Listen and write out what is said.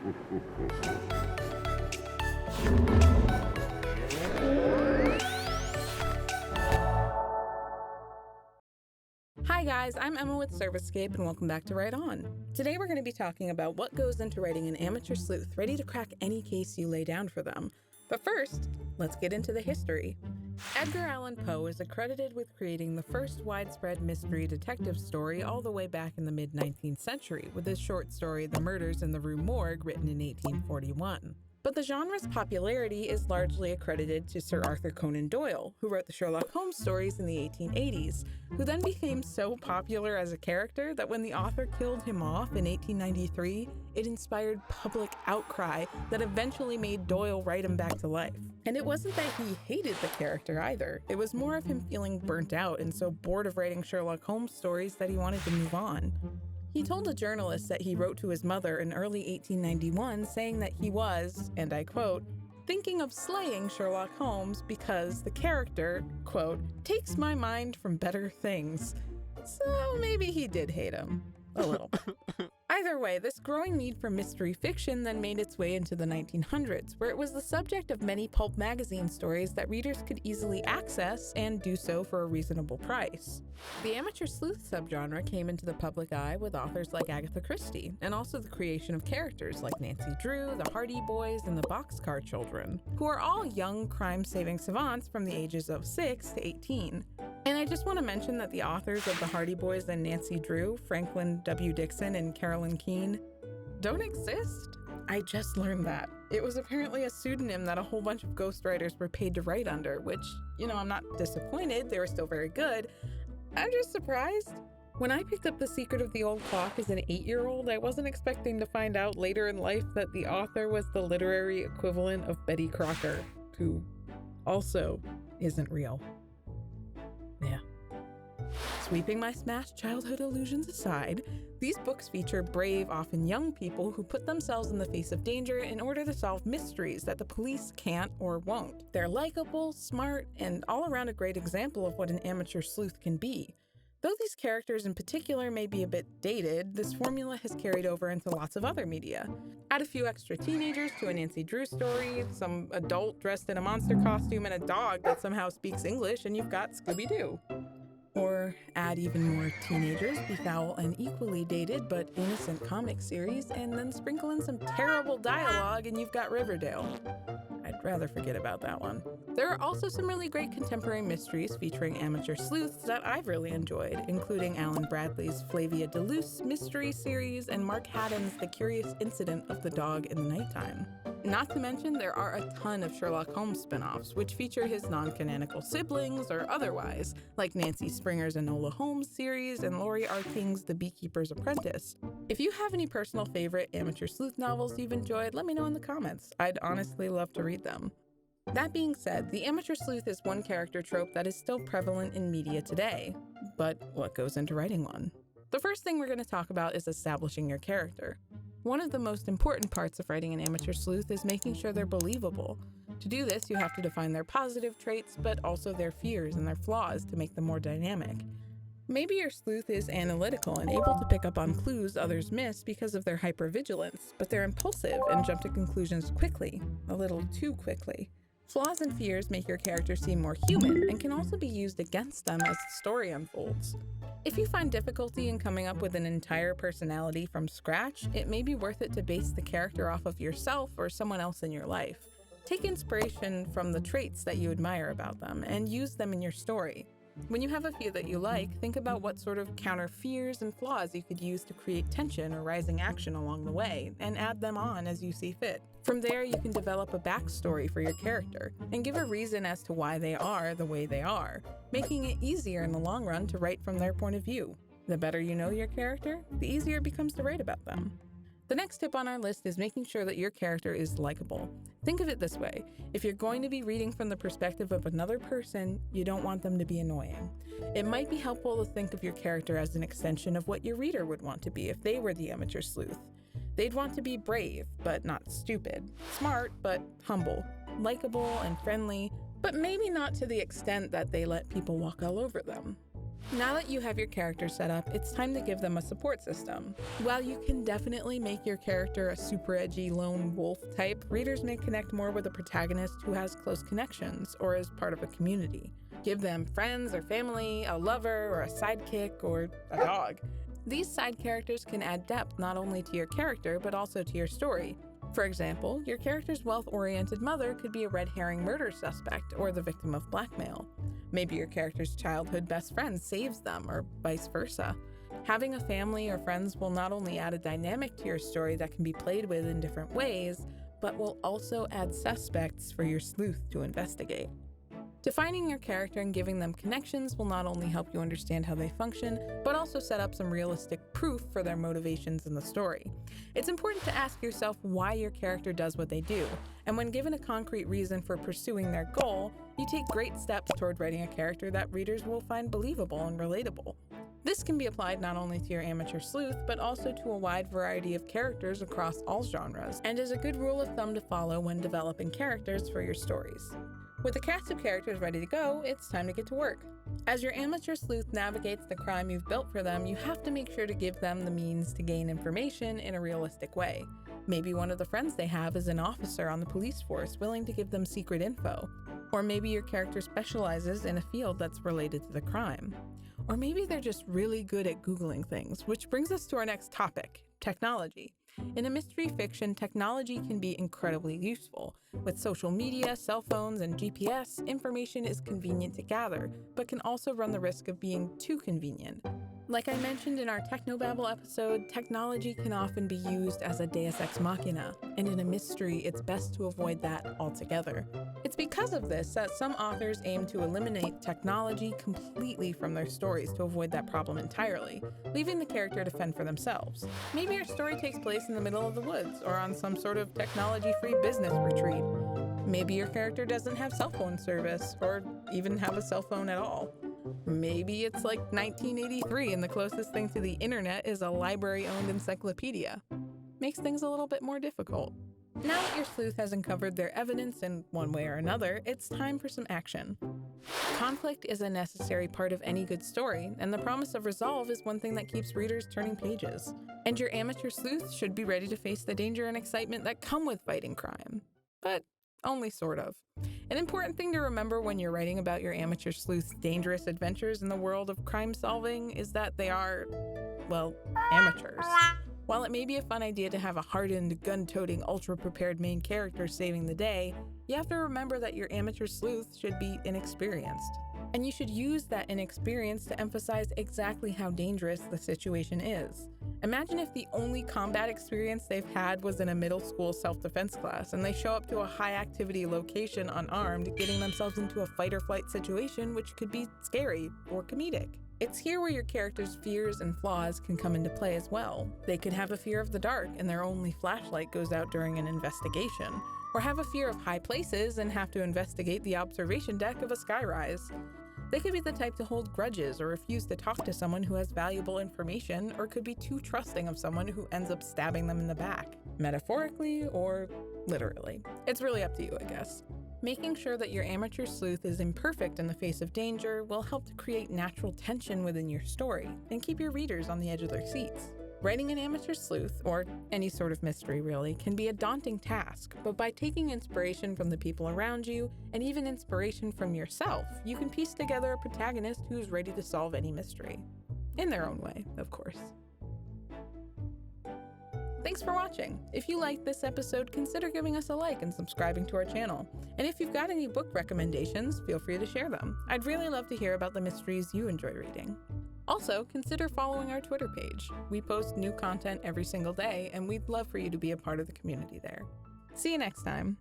Hi guys, I'm Emma with Servicescape and welcome back to Write On. Today we're going to be talking about what goes into writing an amateur sleuth ready to crack any case you lay down for them. But first, let's get into the history. Edgar Allan Poe is accredited with creating the first widespread mystery detective story all the way back in the mid-19th century with his short story The Murders in the Rue Morgue, written in 1841. But the genre's popularity is largely accredited to Sir Arthur Conan Doyle, who wrote the Sherlock Holmes stories in the 1880s, who then became so popular as a character that when the author killed him off in 1893, it inspired public outcry that eventually made Doyle write him back to life. And it wasn't that he hated the character either. It was more of him feeling burnt out and so bored of writing Sherlock Holmes stories that he wanted to move on. He told a journalist that he wrote to his mother in early 1891 saying that he was, and I quote, thinking of slaying Sherlock Holmes because the character, quote, takes my mind from better things. So maybe he did hate him. A little. Either way, this growing need for mystery fiction then made its way into the 1900s, where it was the subject of many pulp magazine stories that readers could easily access and do so for a reasonable price. The amateur sleuth subgenre came into the public eye with authors like Agatha Christie, and also the creation of characters like Nancy Drew, the Hardy Boys, and the Boxcar Children, who are all young crime-saving savants from the ages of 6 to 18. And I just want to mention that the authors of the Hardy Boys and Nancy Drew, Franklin W. Dixon and Carolyn Keene, don't exist. I just learned that. It was apparently a pseudonym that a whole bunch of ghostwriters were paid to write under, which, I'm not disappointed. They were still very good. I'm just surprised. When I picked up The Secret of the Old Clock as an 8-year-old, I wasn't expecting to find out later in life that the author was the literary equivalent of Betty Crocker, who also isn't real. Yeah. Sweeping my smashed childhood illusions aside, these books feature brave, often young people who put themselves in the face of danger in order to solve mysteries that the police can't or won't. They're likable, smart, and all around a great example of what an amateur sleuth can be. Though these characters in particular may be a bit dated, this formula has carried over into lots of other media. Add a few extra teenagers to a Nancy Drew story, some adult dressed in a monster costume, and a dog that somehow speaks English, and you've got Scooby-Doo. Or add even more teenagers, befoul an equally dated but innocent comic series, and then sprinkle in some terrible dialogue and you've got Riverdale. I'd rather forget about that one. There are also some really great contemporary mysteries featuring amateur sleuths that I've really enjoyed, including Alan Bradley's Flavia de Luce mystery series and Mark Haddon's The Curious Incident of the Dog in the Nighttime. Not to mention, there are a ton of Sherlock Holmes spin-offs, which feature his non-canonical siblings or otherwise, like Nancy Springer's Enola Holmes series and Laurie R. King's The Beekeeper's Apprentice. If you have any personal favorite amateur sleuth novels you've enjoyed, let me know in the comments. I'd honestly love to read them. That being said, the amateur sleuth is one character trope that is still prevalent in media today. But what goes into writing one? The first thing we're going to talk about is establishing your character. One of the most important parts of writing an amateur sleuth is making sure they're believable. To do this, you have to define their positive traits, but also their fears and their flaws to make them more dynamic. Maybe your sleuth is analytical and able to pick up on clues others miss because of their hypervigilance, but they're impulsive and jump to conclusions quickly, a little too quickly. Flaws and fears make your character seem more human and can also be used against them as the story unfolds. If you find difficulty in coming up with an entire personality from scratch, it may be worth it to base the character off of yourself or someone else in your life. Take inspiration from the traits that you admire about them and use them in your story. When you have a few that you like, think about what sort of counter fears and flaws you could use to create tension or rising action along the way, and add them on as you see fit. From there, you can develop a backstory for your character, and give a reason as to why they are the way they are, making it easier in the long run to write from their point of view. The better you know your character, the easier it becomes to write about them. The next tip on our list is making sure that your character is likable. Think of it this way: if you're going to be reading from the perspective of another person, you don't want them to be annoying. It might be helpful to think of your character as an extension of what your reader would want to be if they were the amateur sleuth. They'd want to be brave, but not stupid, smart, but humble, likable and friendly, but maybe not to the extent that they let people walk all over them. Now that you have your character set up, it's time to give them a support system. While you can definitely make your character a super edgy lone wolf type, readers may connect more with a protagonist who has close connections or is part of a community. Give them friends or family, a lover or a sidekick or a dog. These side characters can add depth not only to your character but also to your story. For example, your character's wealth-oriented mother could be a red herring murder suspect or the victim of blackmail. Maybe your character's childhood best friend saves them, or vice versa. Having a family or friends will not only add a dynamic to your story that can be played with in different ways, but will also add suspects for your sleuth to investigate. Defining your character and giving them connections will not only help you understand how they function, but also set up some realistic proof for their motivations in the story. It's important to ask yourself why your character does what they do, and when given a concrete reason for pursuing their goal, you take great steps toward writing a character that readers will find believable and relatable. This can be applied not only to your amateur sleuth, but also to a wide variety of characters across all genres, and is a good rule of thumb to follow when developing characters for your stories. With a cast of characters ready to go, it's time to get to work. As your amateur sleuth navigates the crime you've built for them, you have to make sure to give them the means to gain information in a realistic way. Maybe one of the friends they have is an officer on the police force willing to give them secret info. Or maybe your character specializes in a field that's related to the crime. Or maybe they're just really good at Googling things, which brings us to our next topic, technology. In a mystery fiction, technology can be incredibly useful. With social media, cell phones, and GPS, information is convenient to gather, but can also run the risk of being too convenient. Like I mentioned in our Technobabble episode, technology can often be used as a deus ex machina, and in a mystery, it's best to avoid that altogether. It's because of this that some authors aim to eliminate technology completely from their stories to avoid that problem entirely, leaving the character to fend for themselves. Maybe your story takes place in the middle of the woods or on some sort of technology-free business retreat. Maybe your character doesn't have cell phone service or even have a cell phone at all. Maybe it's like 1983 and the closest thing to the internet is a library-owned encyclopedia. Makes things a little bit more difficult. Now that your sleuth has uncovered their evidence in one way or another, it's time for some action. Conflict is a necessary part of any good story, and the promise of resolve is one thing that keeps readers turning pages. And your amateur sleuth should be ready to face the danger and excitement that come with fighting crime. But only sort of. An important thing to remember when you're writing about your amateur sleuth's dangerous adventures in the world of crime solving is that they are, well, amateurs. While it may be a fun idea to have a hardened, gun-toting, ultra-prepared main character saving the day, you have to remember that your amateur sleuth should be inexperienced. And you should use that inexperience to emphasize exactly how dangerous the situation is. Imagine if the only combat experience they've had was in a middle school self-defense class, and they show up to a high-activity location unarmed, getting themselves into a fight-or-flight situation which could be scary or comedic. It's here where your character's fears and flaws can come into play as well. They could have a fear of the dark and their only flashlight goes out during an investigation, or have a fear of high places and have to investigate the observation deck of a skyrise. They could be the type to hold grudges or refuse to talk to someone who has valuable information, or could be too trusting of someone who ends up stabbing them in the back, metaphorically or literally. It's really up to you, I guess. Making sure that your amateur sleuth is imperfect in the face of danger will help to create natural tension within your story and keep your readers on the edge of their seats. Writing an amateur sleuth, or any sort of mystery really, can be a daunting task, but by taking inspiration from the people around you, and even inspiration from yourself, you can piece together a protagonist who's ready to solve any mystery. In their own way, of course. Thanks for watching. If you liked this episode, consider giving us a like and subscribing to our channel. And if you've got any book recommendations, feel free to share them. I'd really love to hear about the mysteries you enjoy reading. Also, consider following our Twitter page. We post new content every single day, and we'd love for you to be a part of the community there. See you next time.